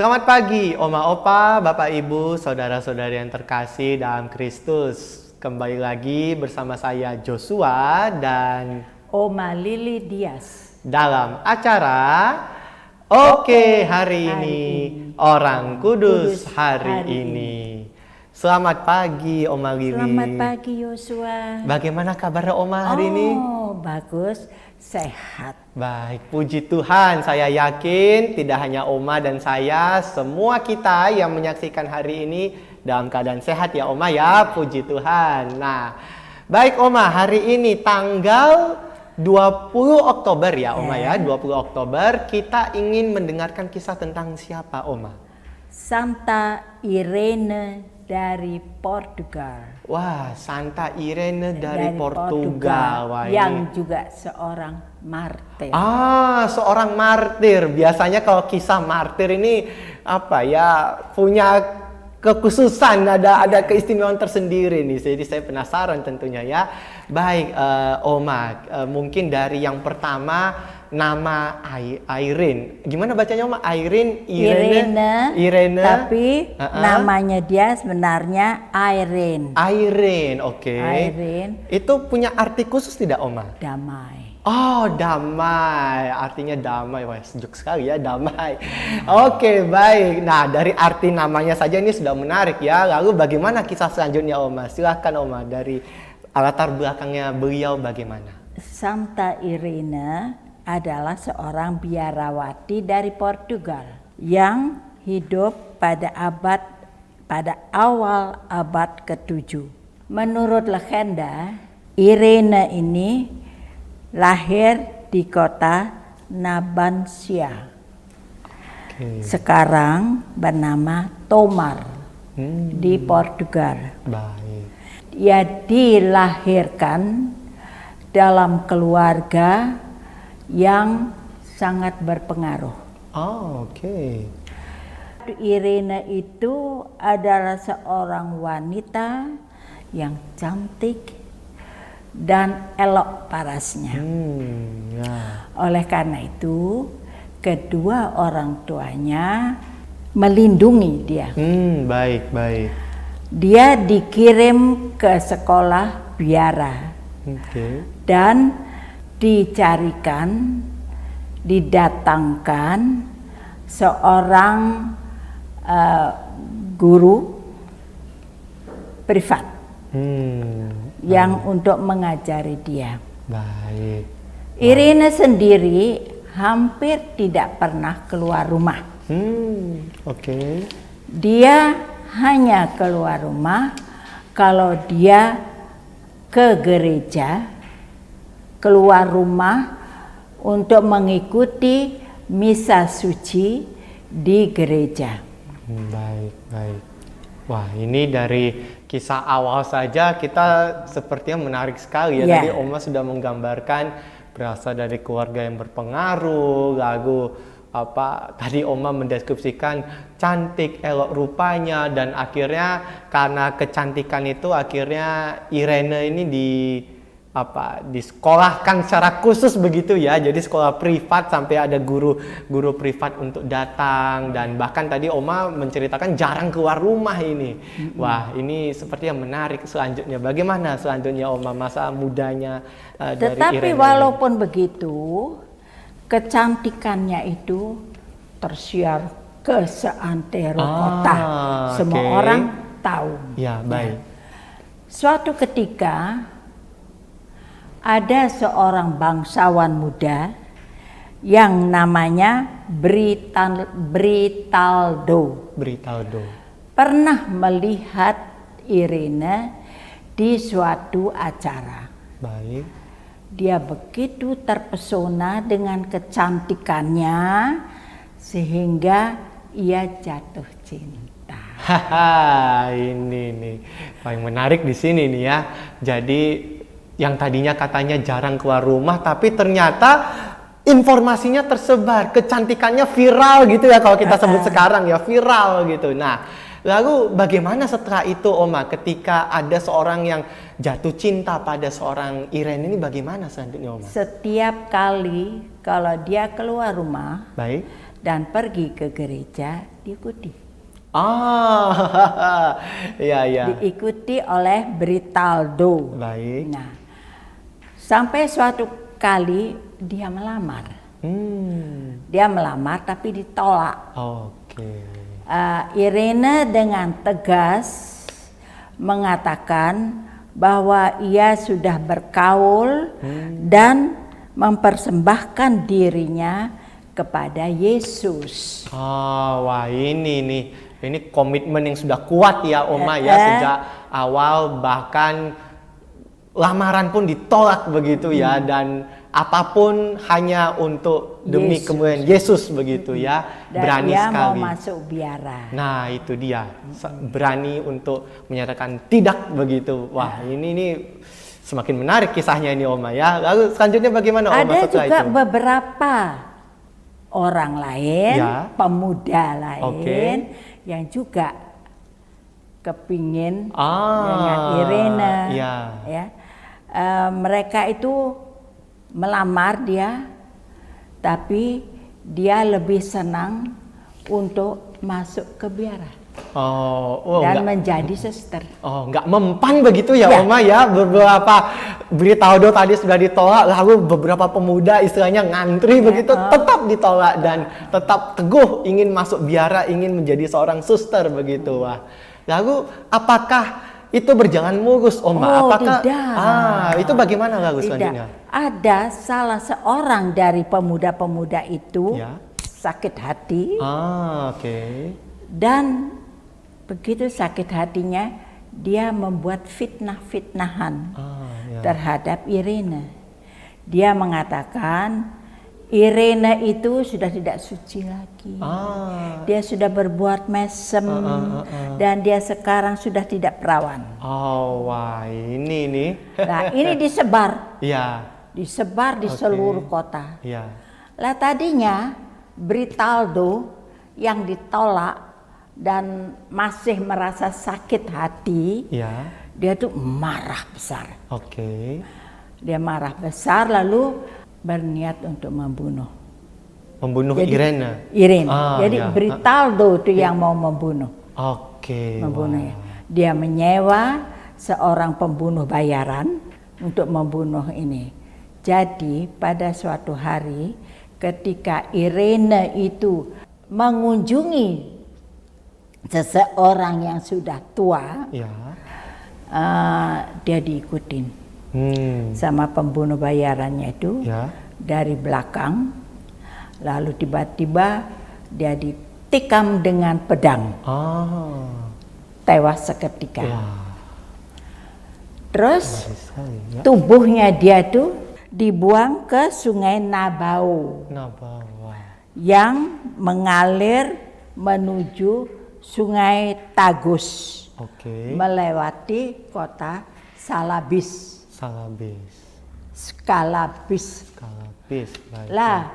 Selamat pagi, Oma Opa, Bapak Ibu, Saudara-saudari yang terkasih dalam Kristus. Kembali lagi bersama saya Joshua dan Oma Lili Dias dalam acara Oke hari ini Orang Kudus hari ini. Selamat pagi Oma Lili. Selamat pagi Joshua. Bagaimana kabarnya Oma hari ini? Oh, bagus, sehat. Baik, puji Tuhan. Saya yakin tidak hanya Oma dan saya, semua kita yang menyaksikan hari ini dalam keadaan sehat ya Oma ya, puji Tuhan. Nah, baik Oma, hari ini tanggal 20 Oktober ya Oma ya, 20 Oktober kita ingin mendengarkan kisah tentang siapa Oma? Santa Irene dari Portugal. Wah, Santa Irene dari Portugal. Wah, yang juga seorang martir. Seorang martir. Biasanya kalau kisah martir ini apa ya, punya kekhususan, ada keistimewaan tersendiri nih. Jadi saya penasaran tentunya ya. Baik, Oma, mungkin dari yang pertama nama Irene. Gimana bacanya Oma? Irene. Tapi namanya dia sebenarnya Irene. Irene, oke. Irene. Itu punya arti khusus tidak Oma? Damai. Oh, damai. Artinya damai. Wah, sejuk sekali ya, damai. Oke, baik. Nah, dari arti namanya saja ini sudah menarik ya. Lalu bagaimana kisah selanjutnya Oma? Silahkan Oma, dari latar belakangnya beliau bagaimana? Santa Irene adalah seorang biarawati dari Portugal yang hidup pada awal abad ke-7. Menurut legenda, Irene ini lahir di kota Nabansia. Sekarang bernama Tomar di Portugal. Baik. Ia dilahirkan dalam keluarga yang sangat berpengaruh. Oke. Irene itu adalah seorang wanita yang cantik dan elok parasnya. Oleh karena itu, kedua orang tuanya melindungi dia. Baik. Dia dikirim ke sekolah biara. Dan didatangkan seorang guru privat yang untuk mengajari dia. Baik. Irene sendiri hampir tidak pernah keluar rumah. Oke. Dia hanya keluar rumah kalau dia ke gereja, keluar rumah untuk mengikuti misa suci di gereja. Baik. Wah, ini dari kisah awal saja kita sepertinya menarik sekali ya. Tadi Oma sudah menggambarkan berasal dari keluarga yang berpengaruh, lalu tadi Oma mendeskripsikan cantik, elok rupanya, dan akhirnya karena kecantikan itu akhirnya Irene ini disekolahkan secara khusus begitu ya. Jadi sekolah privat sampai ada guru privat untuk datang, dan bahkan tadi Oma menceritakan jarang keluar rumah ini. Wah, ini seperti yang menarik selanjutnya. Bagaimana selanjutnya Oma masa mudanya dari Irene? Tetapi walaupun begitu, kecantikannya itu tersiar ke seantero kota. Semua orang tahu. Ya, baik. Suatu ketika ada seorang bangsawan muda yang namanya Britaldo. Pernah melihat Irene di suatu acara. Baik. Dia begitu terpesona dengan kecantikannya sehingga ia jatuh cinta. Ini nih paling menarik di sini nih ya. Jadi yang tadinya katanya jarang keluar rumah, tapi ternyata informasinya tersebar, kecantikannya viral gitu ya kalau kita sebut sekarang ya, viral gitu. Nah, lalu bagaimana setelah itu Oma, ketika ada seorang yang jatuh cinta pada seorang Irene ini, bagaimana selanjutnya Oma? Setiap kali kalau dia keluar rumah Baik. dan pergi ke gereja, diikuti. Ah, iya iya. Diikuti oleh Britaldo. Baik. Nah, sampai suatu kali dia melamar. Dia melamar tapi ditolak. Oke. Irene dengan tegas mengatakan bahwa ia sudah berkaul dan mempersembahkan dirinya kepada Yesus. Wah ini komitmen yang sudah kuat ya Oma ya, sejak awal, bahkan lamaran pun ditolak begitu ya, dan apapun hanya untuk demi Yesus. kemuliaan Yesus begitu ya. Dan Berani dia sekali. mau masuk biara. Nah itu dia, berani untuk menyatakan tidak begitu. Wah ini semakin menarik kisahnya ini Oma ya. Lalu selanjutnya bagaimana Oma Ada setelah juga itu? beberapa orang lain, Ya. pemuda lain Oke. yang juga kepingin Ah, dengan Irene. ya. Ya. Mereka itu melamar dia, tapi dia lebih senang untuk masuk ke biara dan menjadi suster. Nggak mempan begitu ya, Ya. Oma ya. Beberapa Britaldo tadi sudah ditolak, lalu beberapa pemuda istilahnya ngantri begitu tetap ditolak dan tetap teguh ingin masuk biara, ingin menjadi seorang suster begitu. Wah. Lalu apakah itu berjalan mulus, Oma? Apakah tidak. Itu bagaimana lalu Tidak. selanjutnya? Ada salah seorang dari pemuda-pemuda itu Ya. sakit hati. Oke. Dan begitu sakit hatinya, dia membuat fitnah-fitnahan Ya. terhadap Irene. Dia mengatakan Irene itu sudah tidak suci lagi. Dia sudah berbuat mesem dan dia sekarang sudah tidak perawan. Wah ini nih. Nah, ini disebar di seluruh kota. Iya. Lah tadinya Britaldo yang ditolak dan masih merasa sakit hati, Iya. dia tuh marah besar. Oke. Dia marah besar lalu berniat untuk membunuh. Irene. Jadi ya. Britaldo itu yang mau membunuh. Oke. Membunuhnya. Dia menyewa seorang pembunuh bayaran untuk membunuh ini. Jadi pada suatu hari ketika Irene itu mengunjungi seseorang yang sudah tua, Ya. dia diikutin sama pembunuh bayarannya itu Ya. dari belakang, lalu tiba-tiba dia ditikam dengan pedang, tewas seketika. Wah. Terus Sekali, ya. tubuhnya dia tuh dibuang ke Sungai Nabao Nabawa. yang mengalir menuju Sungai Tagus, Oke. melewati kota Salabis. Skalabis. Baik. Lah,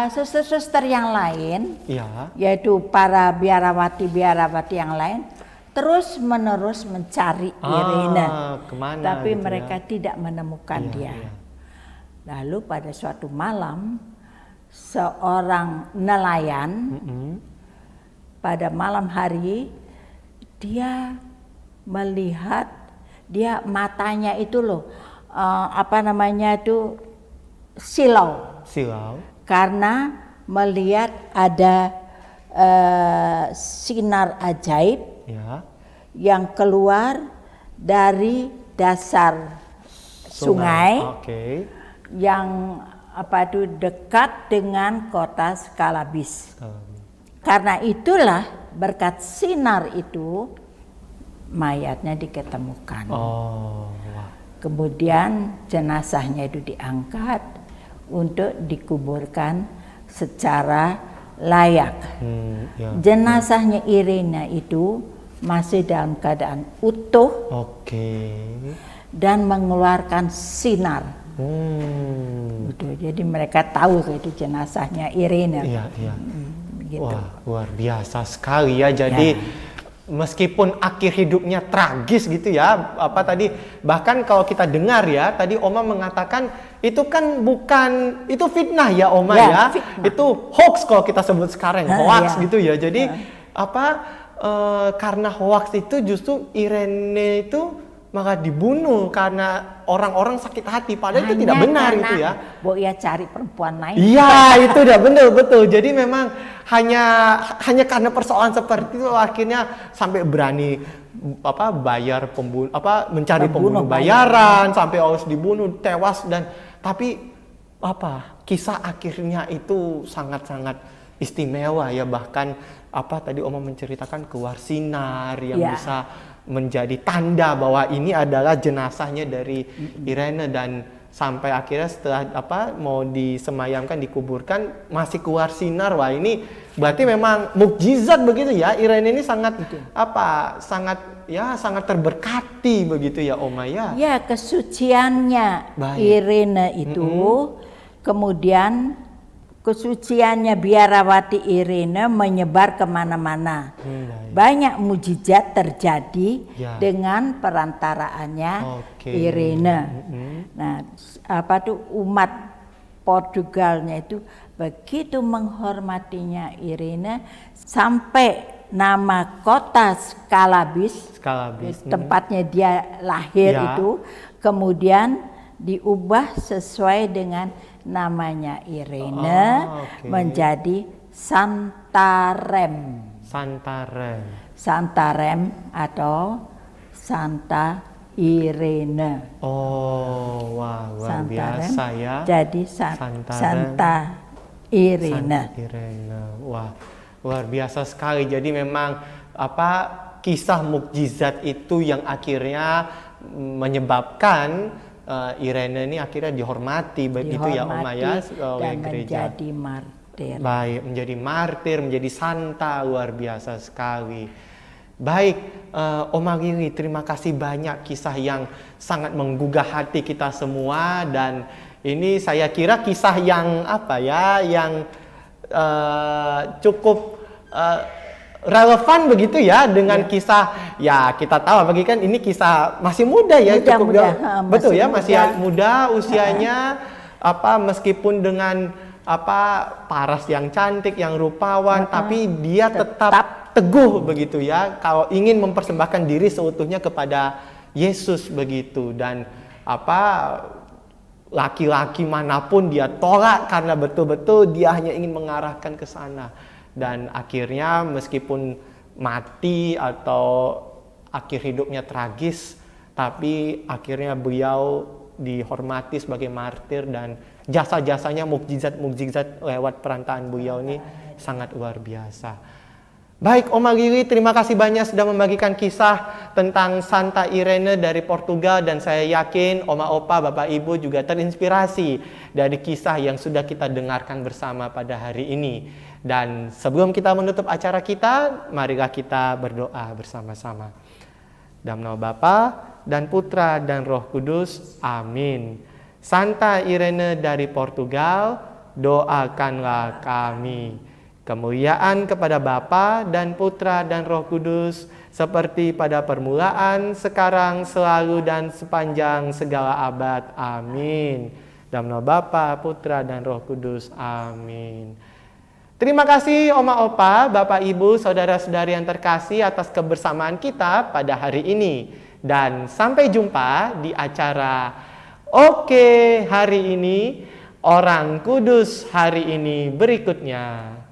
suster-suster yang lain, Ya. yaitu para biarawati-biarawati yang lain, terus-menerus mencari Irene, Kemana tapi gitu mereka ya? tidak menemukan dia. Iya. Lalu pada suatu malam, seorang nelayan pada malam hari dia melihat, dia matanya itu loh, silau, karena melihat ada sinar ajaib Ya. yang keluar dari dasar sungai Oke. yang dekat dengan kota Skalabis. Karena itulah berkat sinar itu mayatnya diketemukan. Wah. Kemudian jenazahnya itu diangkat untuk dikuburkan secara layak. Ya. Jenazahnya Irene itu masih dalam keadaan utuh Oke. dan mengeluarkan sinar. Jadi mereka tahu itu jenazahnya Irene. Iya. Gitu. Wah, luar biasa sekali ya. Jadi meskipun akhir hidupnya tragis gitu ya, apa tadi, bahkan kalau kita dengar ya, tadi Oma mengatakan itu kan bukan, itu fitnah ya Oma ya, fitnah. itu hoax kalau kita sebut sekarang, hoax ya. gitu ya. Jadi karena hoax itu justru Irene itu maka dibunuh karena orang-orang sakit hati, padahal itu tidak benar itu ya. Ia cari perempuan lain. Iya, itu udah betul. Jadi memang hanya karena persoalan seperti itu akhirnya sampai berani bayar pembunuh, mencari pembunuh bayaran sampai harus dibunuh, tewas. Dan tapi kisah akhirnya itu sangat-sangat istimewa ya, bahkan tadi Oma menceritakan keluar sinar yang bisa menjadi tanda bahwa ini adalah jenazahnya dari Irene, dan sampai akhirnya setelah mau disemayamkan, dikuburkan masih keluar sinar. Wah, ini berarti memang mukjizat begitu ya. Irene ini sangat sangat terberkati begitu ya Oma ya. Ya, kesuciannya Irene itu kemudian kesuciannya biarawati Irene menyebar kemana-mana. Banyak mujizat terjadi dengan perantaraannya Irene. Nah, umat Portugalnya itu begitu menghormatinya Irene sampai nama kota Scalabis, tempatnya dia lahir itu kemudian diubah sesuai dengan namanya Irene menjadi Santarém. Santarém atau Santa Irene. Oh, wah, luar biasa ya. Jadi Santa Irene. Wah, luar biasa sekali. Jadi memang kisah mukjizat itu yang akhirnya menyebabkan Irene ini akhirnya dihormati begitu ya Oma ya oleh gereja. Menjadi martir. Baik, menjadi martir, menjadi santa, luar biasa sekali. Baik, Oma Giri, terima kasih banyak kisah yang sangat menggugah hati kita semua, dan ini saya kira kisah yang yang cukup relevan begitu ya dengan kisah ya, kita tahu bagi kan ini kisah masih muda ya, betul ya, masih muda usianya, meskipun dengan paras yang cantik, yang rupawan, tapi dia tetap teguh begitu ya, kalau ingin mempersembahkan diri seutuhnya kepada Yesus begitu. Dan laki-laki manapun dia tolak karena betul-betul dia hanya ingin mengarahkan ke sana. Dan akhirnya meskipun mati atau akhir hidupnya tragis, tapi akhirnya beliau dihormati sebagai martir, dan jasa-jasanya, mukjizat lewat perantaraan beliau ini sangat luar biasa. Baik, Oma Giri, terima kasih banyak sudah membagikan kisah tentang Santa Irene dari Portugal, dan saya yakin Oma Opa, Bapak Ibu juga terinspirasi dari kisah yang sudah kita dengarkan bersama pada hari ini. Dan sebelum kita menutup acara kita, marilah kita berdoa bersama-sama. Dalam nama Bapa dan Putra dan Roh Kudus, amin. Santa Irene dari Portugal, doakanlah kami. Kemuliaan kepada Bapa dan Putra dan Roh Kudus, seperti pada permulaan, sekarang, selalu, dan sepanjang segala abad. Amin. Dalam nama Bapa, Putra, dan Roh Kudus. Amin. Terima kasih Oma Opa, Bapak Ibu, Saudara-saudari yang terkasih atas kebersamaan kita pada hari ini. Dan sampai jumpa di acara Oke hari ini, Orang Kudus hari ini berikutnya.